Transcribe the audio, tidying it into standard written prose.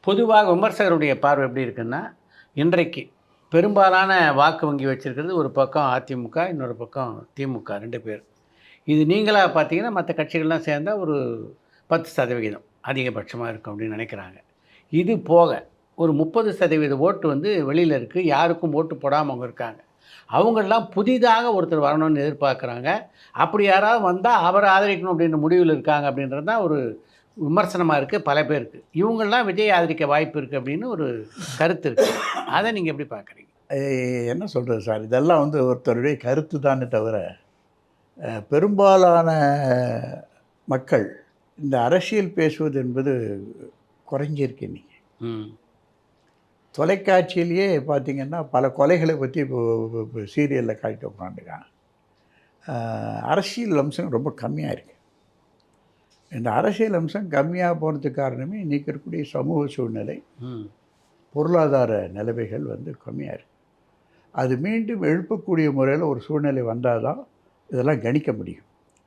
பொதுவாக விமர்சகருடைய பார்வை எப்படி இருக்குன்னா, இன்றைக்கு பெரும்பாலான வாக்கு வங்கி வச்சிருக்கிறது ஒரு பக்கம் அதிமுக, இன்னொரு பக்கம் திமுக 2 பேர். இது நீங்களா பார்த்தீங்கன்னா, மத்த கட்சிகள்லாம் சேர்ந்தா ஒரு 10% அதிகபட்சமா இருக்கும் அப்படின்னு நினைக்கிறாங்க. இது போக ஒரு 30% ஓட்டு வந்து வெளியில இருக்கு. யாருக்கும் ஓட்டு போடாம அவங்க இருக்காங்க. அவங்கெல்லாம் புதிதாக ஒருத்தர் வரணும்னு எதிர்பார்க்குறாங்க. அப்படி யாராவது வந்தா அவர ஆதரிக்கணும் அப்படின்ற முடிவுல இருக்காங்க அப்படின்றது தான் ஒரு விமர்சனமா இருக்கு பல பேருக்கு. இவங்கலாம் விஜய் ஆதரிக்க வாய்ப்பு இருக்கு அப்படின்னு ஒரு கருத்து இருக்கு. அத நீங்க எப்படி பார்க்குறீங்க? என்ன சொல்றது சார், இதெல்லாம் வந்து ஒருத்தருடைய கருத்து தானே தவிர, பெரும்பாலான மக்கள் இந்த அரசியல் பேசுவது என்பது குறைஞ்சிருக்கு இன்னைக்கு. ம். தொலைக்காட்சியிலேயே பார்த்தீங்கன்னா, பல கொலைகளை பத்தி இப்போ சீரியல்ல காட்டிட்டு உட்காந்துருக்காங்க. அரசியல் அம்சம் ரொம்ப கம்மியா இருக்கு. இந்த அரசியல் அம்சம் கம்மியா போனதுக்கு காரணமே இன்னைக்கு இருக்கக்கூடிய சமூக சூழ்நிலை, ம். பொருளாதார நிலைமைகள் வந்து கம்மியா இருக்கு. அது மீண்டும் எழுப்பக்கூடிய முறையில் ஒரு சூழ்நிலை வந்தா தான் இதெல்லாம் கணிக்க முடியும்.